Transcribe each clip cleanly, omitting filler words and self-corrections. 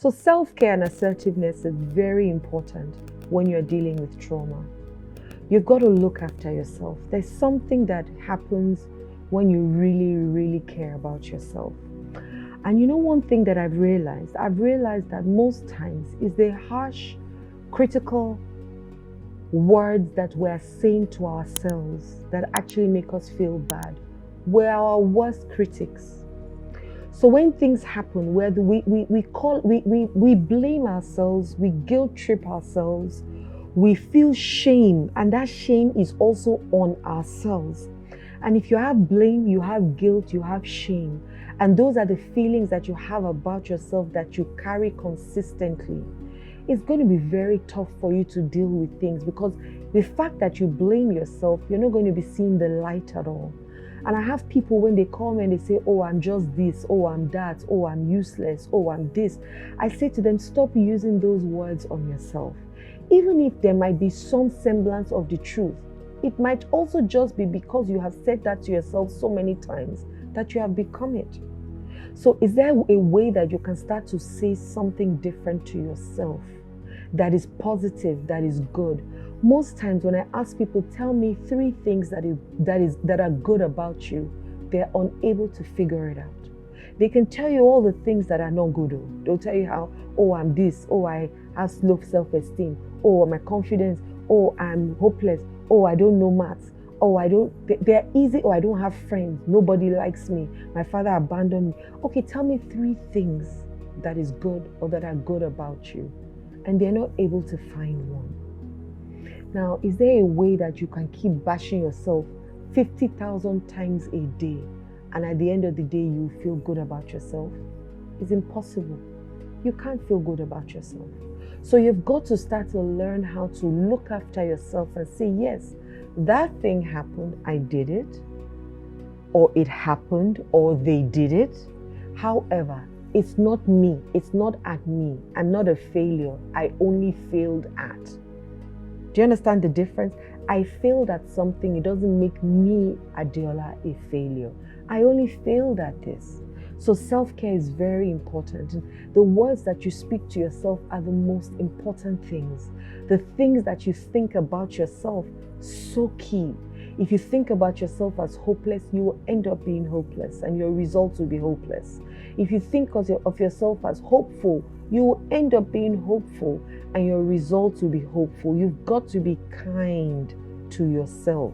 So self-care and assertiveness is very important when you're dealing with trauma. You've got to look after yourself. There's something that happens when you really, really care about yourself. And you know, one thing that I've realized that most times is the harsh, critical words that we're saying to ourselves that actually make us feel bad. We're our worst critics. So when things happen where we blame ourselves, we guilt trip ourselves, we feel shame, and that shame is also on ourselves. And if you have blame, you have guilt, you have shame, and those are the feelings that you have about yourself that you carry consistently, it's going to be very tough for you to deal with things, because the fact that you blame yourself, you're not going to be seeing the light at all. And I have people, when they call me and they say, oh, I'm just this, oh, I'm that, oh, I'm useless, oh, I'm this. I say to them, stop using those words on yourself. Even if there might be some semblance of the truth, it might also just be because you have said that to yourself so many times that you have become it. So is there a way that you can start to say something different to yourself that is positive, that is good? Most times when I ask people, tell me 3 things that are good about you, they're unable to figure it out. They can tell you all the things that are not good. They'll tell you how, oh, I'm this, oh, I have low self-esteem, oh, my confidence, oh, I'm hopeless, oh, I don't know maths, oh, they're easy, oh, I don't have friends, nobody likes me, my father abandoned me. Okay, tell me 3 things that is good or that are good about you. And they're not able to find one. Now, is there a way that you can keep bashing yourself 50,000 times a day, and at the end of the day, you feel good about yourself? It's impossible. You can't feel good about yourself. So you've got to start to learn how to look after yourself and say, yes, that thing happened, I did it, or it happened, or they did it. However, it's not me. It's not at me. I'm not a failure. I only failed at. Do you understand the difference? I failed at something. It doesn't make me, Adeola, a failure. I only failed at this. So self-care is very important. The words that you speak to yourself are the most important things. The things that you think about yourself, so key. If you think about yourself as hopeless, you will end up being hopeless and your results will be hopeless. If you think of yourself as hopeful, you will end up being hopeful and your results will be hopeful. You've got to be kind to yourself.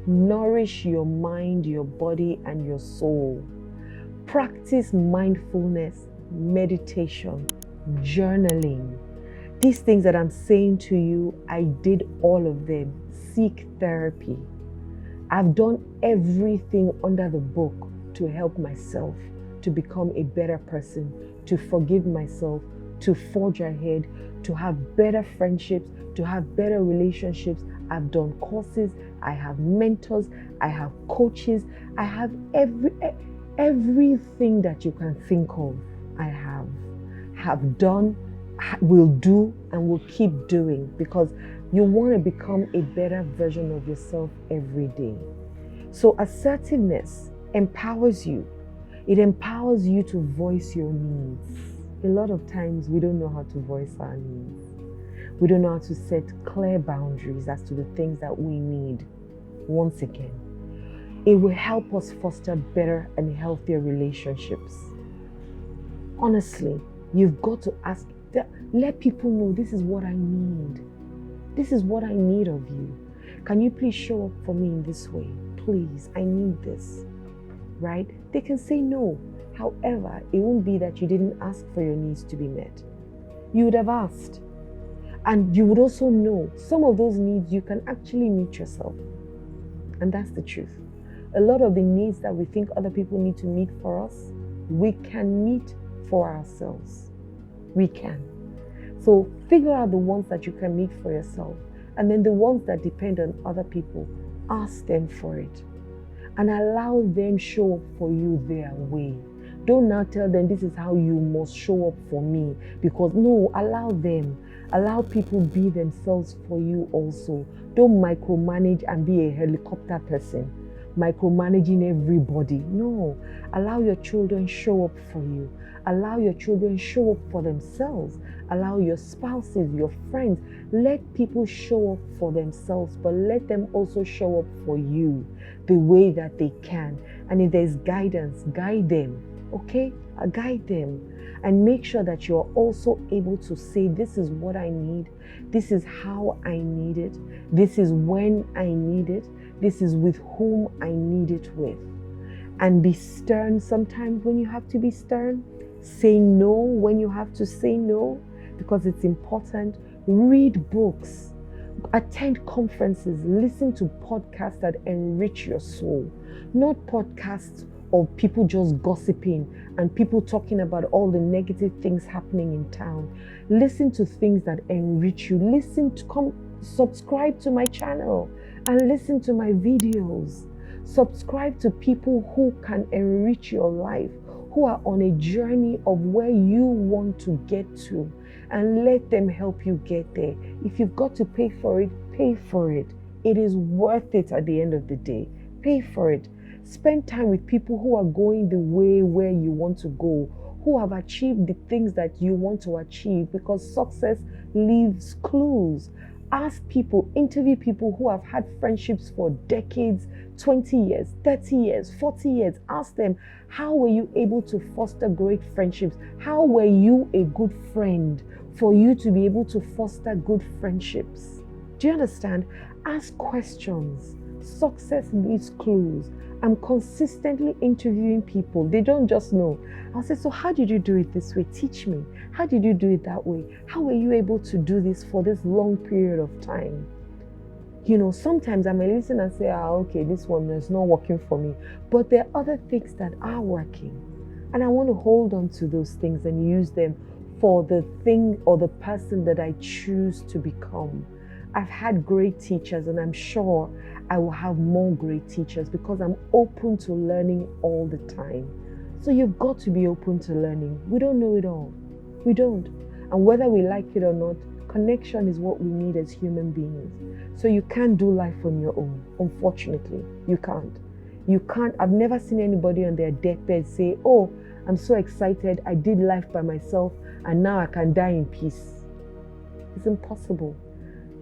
Nourish your mind, your body, and your soul. Practice mindfulness, meditation, journaling. These things that I'm saying to you, I did all of them. Seek therapy. I've done everything under the book to help myself to become a better person, to forgive myself, to forge ahead, to have better friendships, to have better relationships. I've done courses, I have mentors, I have coaches, I have everything that you can think of. I have done, will do, and will keep doing, because you want to become a better version of yourself every day. So assertiveness empowers you. It empowers you to voice your needs. A lot of times we don't know how to voice our needs. We don't know how to set clear boundaries as to the things that we need. Once again, it will help us foster better and healthier relationships. Honestly, you've got to ask, let people know this is what I need. This is what I need of you. Can you please show up for me in this way? Please, I need this. Right? They can say no. However, it won't be that you didn't ask for your needs to be met. You would have asked. And you would also know some of those needs you can actually meet yourself. And that's the truth. A lot of the needs that we think other people need to meet for us, we can meet for ourselves. We can. So figure out the ones that you can meet for yourself, and then the ones that depend on other people, ask them for it. And allow them show up for you their way. Don't now tell them this is how you must show up for me, because no, allow them. Allow people be themselves for you also. Don't micromanage and be a helicopter person. micromanaging everybody. No, allow your children show up for you. Allow your children show up for themselves. Allow your spouses, your friends, let people show up for themselves, but let them also show up for you the way that they can. And if there's guidance, guide them, okay? Guide them. And make sure that you're also able to say, this is what I need. This is how I need it. This is when I need it. This is with whom I need it with. And be stern sometimes when you have to be stern. Say no when you have to say no, because it's important. Read books, attend conferences, listen to podcasts that enrich your soul, not podcasts of people just gossiping and people talking about all the negative things happening in town. Listen to things that enrich you. Subscribe to my channel and listen to my videos. Subscribe to people who can enrich your life, who are on a journey of where you want to get to, and let them help you get there. If you've got to pay for it, pay for it. It is worth it at the end of the day. Pay for it. Spend time with people who are going the way where you want to go, who have achieved the things that you want to achieve, because success leaves clues. Ask people, interview people who have had friendships for decades, 20 years, 30 years, 40 years. Ask them, how were you able to foster great friendships? How were you a good friend for you to be able to foster good friendships? Do you understand? Ask questions. Success leaves clues. I'm consistently interviewing people. They don't just know. I'll say, so how did you do it this way? Teach me. How did you do it that way? How were you able to do this for this long period of time? You know, sometimes I may listen and say, okay, this one is not working for me. But there are other things that are working. And I want to hold on to those things and use them for the thing or the person that I choose to become. I've had great teachers, and I'm sure I will have more great teachers because I'm open to learning all the time. So you've got to be open to learning. We don't know it all. We don't. And whether we like it or not, connection is what we need as human beings. So you can't do life on your own. Unfortunately, you can't. You can't. I've never seen anybody on their deathbed say, oh, I'm so excited. I did life by myself and now I can die in peace. It's impossible.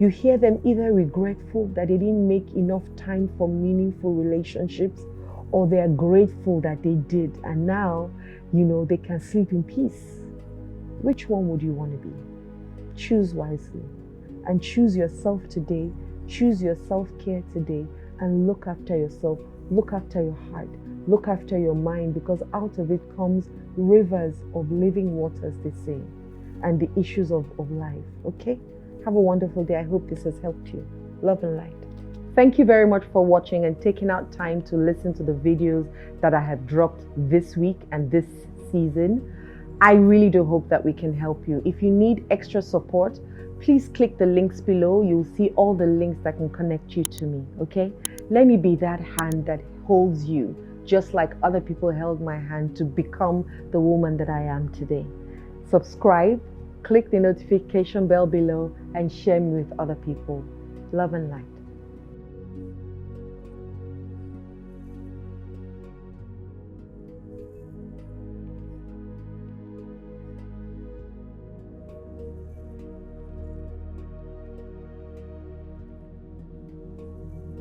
You hear them either regretful that they didn't make enough time for meaningful relationships, or they're grateful that they did and now, they can sleep in peace. Which one would you want to be? Choose wisely and choose yourself today. Choose your self-care today and look after yourself. Look after your heart. Look after your mind, because out of it comes rivers of living waters, they say, and the issues of life. Okay? Have a wonderful day. I hope this has helped you. Love and light. Thank you very much for watching and taking out time to listen to the videos that I have dropped this week and this season. I really do hope that we can help you. If you need extra support, please click the links below. You'll see all the links that can connect you to me, okay? Let me be that hand that holds you, just like other people held my hand to become the woman that I am today. Subscribe, click the notification bell below, and share me with other people. Love and light.